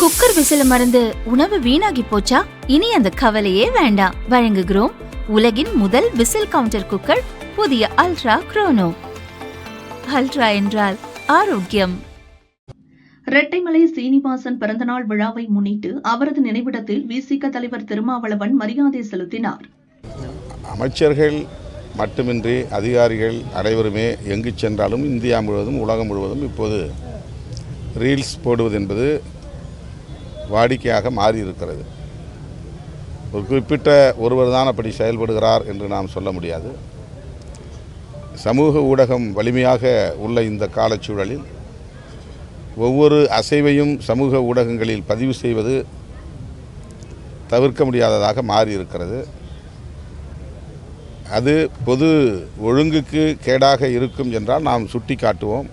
Cooker விசில மறந்து உணவு வீணாகி போச்சா? இனி அந்த கவலையே வேண்டாம். வழங்குகிறோம் உலகின் முதல் விசில் கவுண்டர் குக்கர், புதிய அல்ட்ரா குரோனோ. அல்ட்ரா என்றால் ஆரோக்கியம். ரெட்டைமலை சீனிவாசன் பிறந்தநாள் விழாவை முன்னிட்டு அவரது நினைவிடத்தில் விசிக தலைவர் திருமாவளவன் மரியாதை செலுத்தினார். அமைச்சர்கள் மட்டுமின்றி அதிகாரிகள் அனைவருமே எங்கு சென்றாலும் இந்தியா முழுவதும் உலகம் முழுவதும் இப்போது ரீல்ஸ் போடுவது என்பது வாடிக்கையாக மாறியிருக்கிறது. ஒரு குறிப்பிட்ட ஒருவர் தான் அப்படி செயல்படுகிறார் என்று நாம் சொல்ல முடியாது. சமூக ஊடகம் வலிமையாக உள்ள இந்த காலச்சூழலில் ஒவ்வொரு அசைவையும் சமூக ஊடகங்களில் பதிவு செய்வது தவிர்க்க முடியாததாக மாறியிருக்கிறது. அது பொது ஒழுங்குக்கு கேடாக இருக்கும் என்றால் நாம் சுட்டி காட்டுவோம்.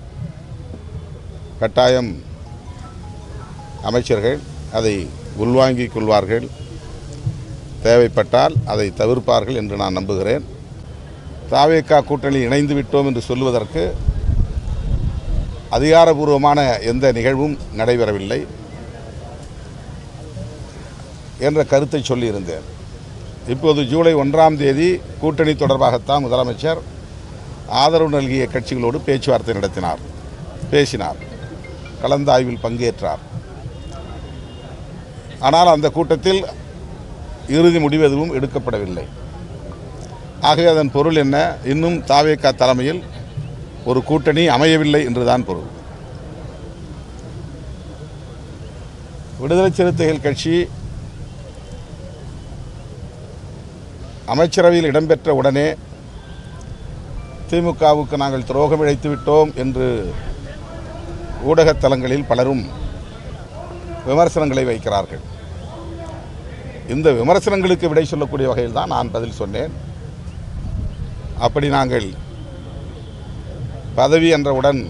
கட்டாயம் அமைச்சர்கள் அதை உள்வாங்கிக் கொள்வார்கள், தேவைப்பட்டால் அதை தவிர்ப்பார்கள் என்று நான் நம்புகிறேன். தாவேகா கூட்டணியில் இணைந்து விட்டோம் என்று சொல்வதற்கு அதிகாரபூர்வமான எந்த நிகழ்வும் நடைபெறவில்லை என்ற கருத்தை சொல்லியிருந்தேன். இப்போது ஜூலை 1ஆம் தேதி கூட்டணி தொடர்பாகத்தான் முதலமைச்சர் ஆதரவு நல்கிய கட்சிகளோடு பேச்சுவார்த்தை நடத்தினார், பேசினார், கலந்தாய்வில் பங்கேற்றார். ஆனால் அந்த கூட்டத்தில் இறுதி முடிவு எதுவும் எடுக்கப்படவில்லை. ஆகவே அதன் பொருள் என்ன? இன்னும் தாவேகா தலைமையில் ஒரு கூட்டணி அமையவில்லை என்றுதான் பொருள். விடுதலை சிறுத்தைகள் கட்சி அமைச்சரவையில் இடம்பெற்ற உடனே திமுகவுக்கு நாங்கள் துரோகம் இழைத்து விட்டோம் என்று ஊடகத்தலங்களில் பலரும் விமர்சனங்களை வைக்கிறார்கள். இந்த விமர்சனங்களுக்கு விடை சொல்லக்கூடிய வகையில் தான் நான் பதில் சொன்னேன். அப்படி நாங்கள் பதவி என்றவுடன்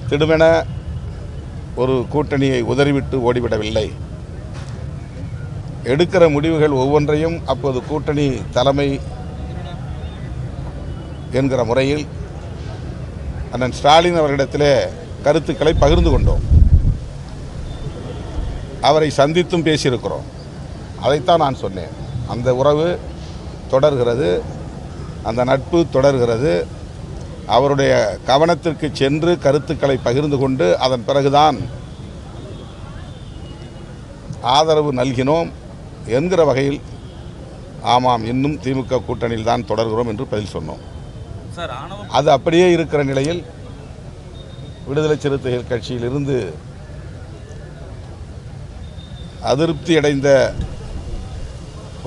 திடுமென ஒரு கூட்டணியை உதறிவிட்டு ஓடிவிடவில்லை. எடுக்கிற முடிவுகள் ஒவ்வொன்றையும் அப்போது கூட்டணி தலைமை என்கிற முறையில் அண்ணன் ஸ்டாலின் அவர்களிடத்திலே கருத்துக்களை பகிர்ந்து கொண்டோம். அவரை சந்தித்தும் பேசியிருக்கிறோம். அதைத்தான் நான் சொன்னேன். அந்த உறவு தொடர்கிறது, அந்த நட்பு தொடர்கிறது. அவருடைய கவனத்திற்கு சென்று கருத்துக்களை பகிர்ந்து கொண்டு அதன் பிறகுதான் ஆதரவு நல்கினோம் என்கிற வகையில் ஆமாம், இன்னும் திமுக கூட்டணியில் தான் தொடர்கிறோம் என்று பதில் சொன்னோம். அது அப்படியே இருக்கிற நிலையில் விடுதலை சிறுத்தைகள் கட்சியிலிருந்து அதிருப்தி அடைந்த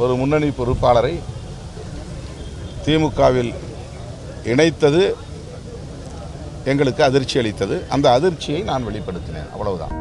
ஒரு முன்னணி பொறுப்பாளரை திமுகவில் இணைத்தது எங்களுக்கு அதிர்ச்சி அளித்தது. அந்த அதிர்ச்சியை நான் வெளிப்படுத்தினேன், அவ்வளவுதான்.